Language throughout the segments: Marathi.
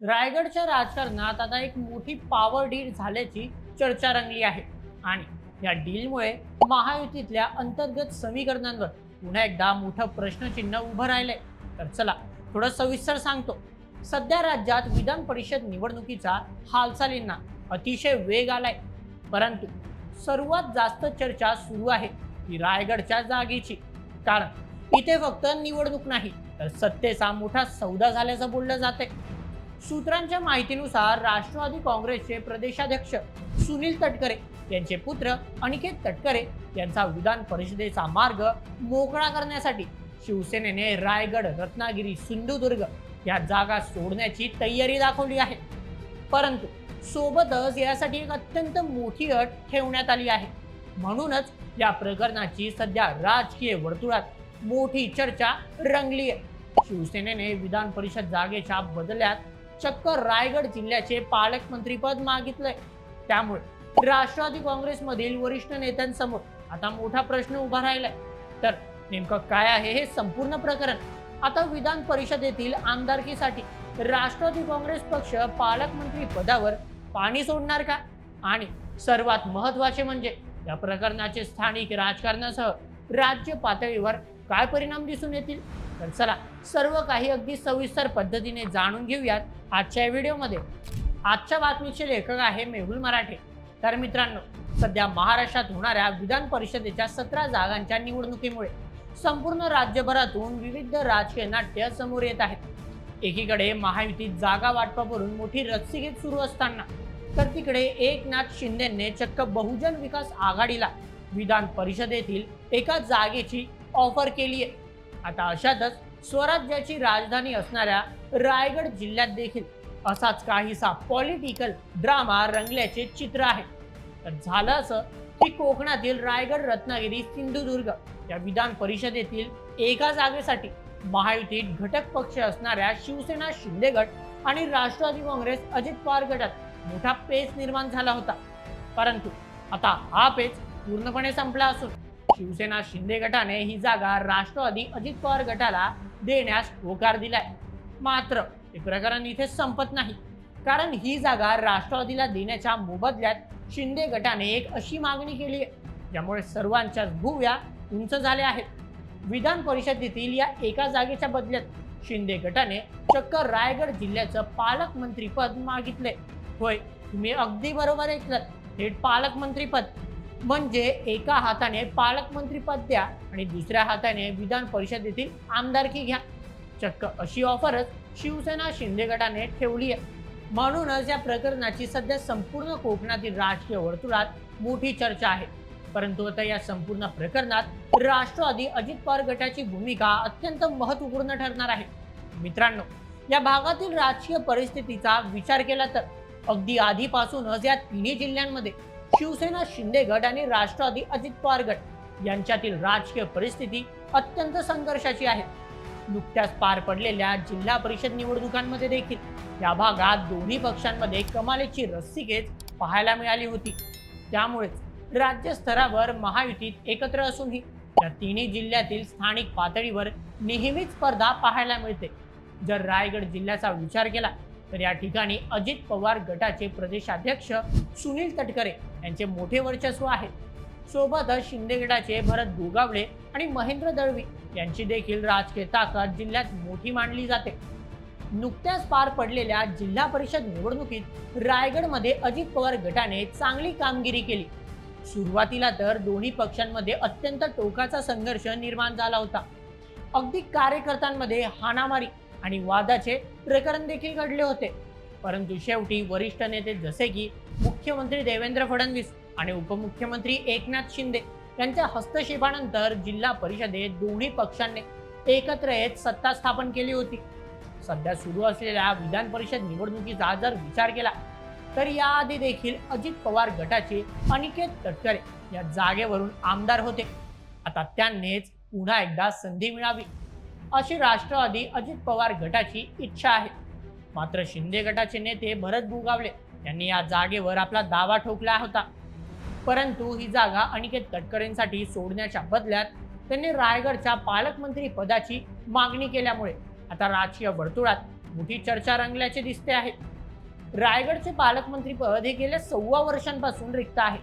रायगडच्या राजकारणात आता एक मोठी पॉवर डील झाल्याची चर्चा रंगली आहे आणि या डीलमुळे महायुतीतल्या अंतर्गत समीकरणांवर पुन्हा एकदा मोठं प्रश्नचिन्ह उभं राहिलंय. तर चला थोडं सविस्तर सांगतो. सध्या राज्यात विधान परिषद निवडणुकीचा हालचालींना अतिशय वेग आलाय, परंतु सर्वात जास्त चर्चा सुरू आहे ती रायगडच्या जागेची. कारण इथे फक्त निवडणूक नाही तर सत्तेचा मोठा सौदा झाल्याचं बोललं जाते. सूत्रांच्या माहितीनुसार राष्ट्रवादी काँग्रेसचे प्रदेशाध्यक्ष सुनील तटकरे यांचे पुत्र अनिकेत तटकरे यांचा विधान परिषदेचा मार्ग मोकळा करण्यासाठी शिवसेनेने रायगड, रत्नागिरी, सिंधुदुर्ग या जागा सोडण्याची तयारी दाखवली आहे. परंतु सोबतच यासाठी एक अत्यंत मोठी अट ठेवण्यात आली आहे. म्हणूनच या प्रकरणाची सध्या राजकीय वर्तुळात मोठी चर्चा रंगली आहे. शिवसेनेने विधान परिषद जागेच्या बदल्यात चक्क रायगड जिल्ह्याचे पालकमंत्रीपद मागितलंय. त्यामुळे राष्ट्रवादी काँग्रेसमधील वरिष्ठ नेत्यांसमोर आता मोठा प्रश्न उभा राहिलाय. तर नेमकं काय आहे हे संपूर्ण प्रकरण? आता विधान परिषदेतील आमदारकीसाठी राष्ट्रवादी काँग्रेस पक्ष पालकमंत्री पदावर पाणी सोडणार का? आणि सर्वात महत्त्वाचे म्हणजे या प्रकरणाचे स्थानिक राजकारणासह राज्य पातळीवर काय परिणाम दिसून येतील? तर चला सर्व काही अगदी सविस्तर पद्धतीने जाणून घेऊयात आजच्या व्हिडिओमध्ये. आजच्या बातमीचे लेखक आहे मेहुल मराठे. तर मित्रांनो, सध्या महाराष्ट्रात होणाऱ्या विधान परिषदेच्या 17 जागांच्या निवडणुकीमुळे संपूर्ण राज्यभरातून विविध राजकीय नाट्य समोर येत आहेत. एकीकडे महायुतीत जागा वाटपावरून मोठी रस्सीखेच सुरू असताना तर तिकडे एकनाथ शिंदेंनी चक्क बहुजन विकास आघाडीला विधान परिषदेतील एका जागेची ऑफर केली आहे. आता अशातच स्वराज्याची राजधानी असणाऱ्या रायगड जिल्ह्यात देखील असाच काहीसा पॉलिटिकल ड्रामा रंगल्याचे चित्र आहे. तर झालं असं की कोकणातील रायगड, रत्नागिरी, सिंधुदुर्ग या विधान परिषदेतील एका जागेसाठी महायुतीत घटक पक्ष असणाऱ्या शिवसेना शिंदे गट आणि राष्ट्रवादी काँग्रेस अजित पवार गटात मोठा पेच निर्माण झाला होता. परंतु आता हा पेच पूर्णपणे संपला असून शिवसेना शिंदे गटाने ही जागा राष्ट्रवादी अजित पवार गटाला देण्यास होकार दिलाय. मात्र हे प्रकरण इथे संपत नाही, कारण ही जागा राष्ट्रवादीला देण्याच्या मोबदल्यात शिंदे गटाने एक अशी मागणी केली आहे ज्यामुळे सर्वांच्याच भुवया उंच झाल्या आहेत. विधान परिषदेतील या एका जागेच्या बदल्यात शिंदे गटाने चक्क रायगड जिल्ह्याचं पालकमंत्रीपद मागितले. होय, तुम्ही अगदी बरोबर ऐकलं, थेट पालकमंत्रीपद. म्हणजे एका हाताने पालकमंत्रीपद द्या आणि दुसऱ्या हाताने विधान परिषदेतील आमदारकी घ्या. चक्क अशी ऑफरच शिवसेना शिंदे गटाने ठेवली आहे. म्हणूनच या प्रकरणाची सध्या संपूर्ण कोकणातील राजकीय वर्तुळात मोठी चर्चा आहे. परंतु आता या संपूर्ण प्रकरणात राष्ट्रवादी अजित पवार गटाची भूमिका अत्यंत महत्त्वपूर्ण ठरणार आहे. मित्रांनो, या भागातील राजकीय परिस्थितीचा विचार केला तर अगदी आधीपासूनच या तिन्ही जिल्ह्यांमध्ये शिवसेना शिंदे गट आणि राष्ट्रवादी अजित पवार गट यांच्यातील राजकीय परिस्थिती अत्यंत संघर्षाची आहे. नुकत्याच पार पडलेल्या जिल्हा परिषद निवडणुकांमध्ये देखील या भागात दोन्ही पक्षांमध्ये कमालीची रस्सीखेच पाहायला मिळाली होती. त्यामुळेच राज्य स्तरावर महायुतीत एकत्र असूनही या तिन्ही जिल्ह्यातील स्थानिक पातळीवर नेहमीच स्पर्धा पाहायला मिळते. जर रायगड जिल्ह्याचा विचार केला तर या ठिकाणी अजित पवार गटाचे प्रदेशाध्यक्ष सुनील तटकरे यांचे मोठे वर्चस्व आहे. सोबतच शिंदे गटाचे भरत गोगावले आणि महेंद्र दळवी यांची देखील राजकीय ताकद जिल्ह्यात मोठी मानली जाते. नुकत्याच पार पडलेल्या जिल्हा परिषद निवडणुकीत रायगडमध्ये अजित पवार गटाने चांगली कामगिरी केली. सुरुवातीला तर दोन्ही पक्षांमध्ये अत्यंत टोकाचा संघर्ष निर्माण झाला होता. अगदी कार्यकर्त्यांमध्ये हाणामारी आणि वादाचे प्रकरण देखील घडले होते. परंतु शेवटी वरिष्ठ नेते जसे की मुख्यमंत्री देवेंद्र फडणवीस आणि उपमुख्यमंत्री एकनाथ शिंदे यांच्या हस्तक्षेपानंतर जिल्हा परिषदेत दोन्ही पक्षांनी एकत्र येत सत्ता स्थापन केली होती. सध्या सुरू असलेल्या विधान परिषद निवडणुकीचा जर विचार केला तर याआधी देखील अजित पवार गटाचे अनिकेत तटकरे या जागेवरून आमदार होते. आता त्यांनीच पुन्हा एकदा संधी मिळावी अशी राष्ट्रवादी अजित पवार गटाची इच्छा आहे. मात्र शिंदे गटाचे नेते भरत गोगावले यांनी या जागेवर आपला दावा ठोकला होता. परंतु ही जागा अनिकेत तटकरेंसाठी सोडण्याच्या बदल्यात त्यांनी रायगडच्या पालकमंत्री पदाची मागणी केल्यामुळे आता राजकीय वर्तुळात मोठी चर्चा रंगल्याचे दिसते आहे. रायगडचे पालकमंत्री पद हे गेल्या 6 वर्षांपासून रिक्त आहे.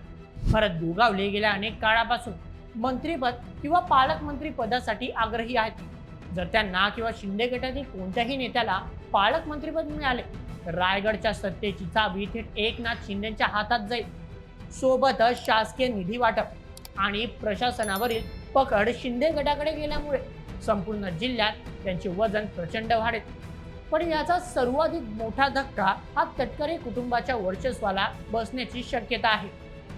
भरत गोगावले गेल्या अनेक काळापासून मंत्रीपद किंवा पालकमंत्री पदासाठी आग्रही आहेत. जर त्यांना किंवा शिंदे गटातील कोणत्याही नेत्याला पालकमंत्रीपद मिळाले तर रायगडच्या सत्तेची चावी थेट एकनाथ शिंदेच्या हातात जाईल. सोबतच शासकीय निधी वाटप आणि प्रशासनावरील पकड शिंदे गटाकडे गेल्यामुळे संपूर्ण जिल्ह्यात त्यांचे वजन प्रचंड वाढेल. पण याचा सर्वाधिक मोठा धक्का हा तटकरे कुटुंबाच्या वर्चस्वाला बसण्याची शक्यता आहे.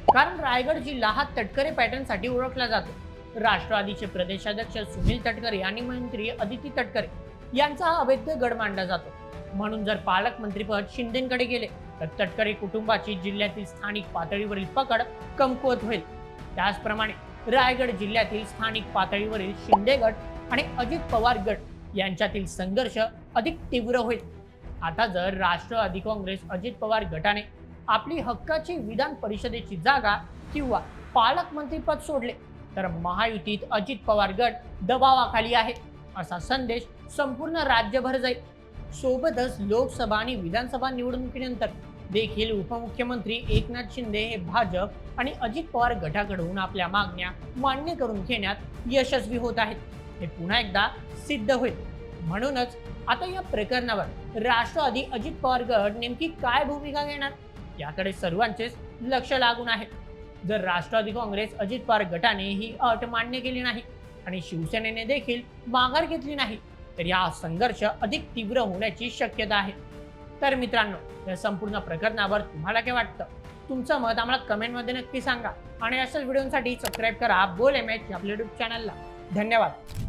कारण रायगड जिल्हा हा तटकरे पॅटर्नसाठी ओळखला जातो. राष्ट्रवादीचे प्रदेशाध्यक्ष सुनील तटकरे आणि मंत्री अदिती तटकरे यांचा हा अवैध गड मानला जातो. म्हणून जर पालकमंत्रीपद शिंदेकडे गेले तर तटकरे कुटुंबाची जिल्ह्यातील स्थानिक पातळीवरील पकड कमकुवत होईल. त्याचप्रमाणे रायगड जिल्ह्यातील स्थानिक पातळीवरील शिंदे गट आणि अजित पवार गट यांच्यातील संघर्ष अधिक तीव्र होईल. आता जर राष्ट्रवादी काँग्रेस अजित पवार गटाने आपली हक्काची विधान परिषदेची जागा किंवा पालकमंत्रीपद सोडले तर महायुतीत अजित पवार गट दबावाखाली आहे असा संदेश संपूर्ण राज्यभर जाईल. सोबतच लोकसभा आणि विधानसभा निवडणुकीनंतर देखील उपमुख्यमंत्री एकनाथ शिंदे हे भाजप आणि अजित पवार गटाकडून आपल्या मागण्या मान्य करून घेण्यात यशस्वी होत आहेत. हे पुन्हा एकदा सिद्ध होईल. म्हणूनच आता या प्रकरणावर राष्ट्रवादी अजित पवार गट नेमकी काय भूमिका घेणार याकडे सर्वांचेच लक्ष लागून आहे. जर राष्ट्रवादी काँग्रेस अजित पवार गटाने ही अट मान्य केली नाही आणि शिवसेनेने देखील माघार घेतली नाही तर या संघर्ष अधिक तीव्र होण्याची शक्यता आहे. तर मित्रांनो, या संपूर्ण प्रकरणावर तुम्हाला काय वाटतं? तुमचं मत आम्हाला कमेंटमध्ये नक्की सांगा आणि अशाच व्हिडिओसाठी सबस्क्राईब करा बोल एमएच आपल्या युट्यूब चॅनलला. धन्यवाद.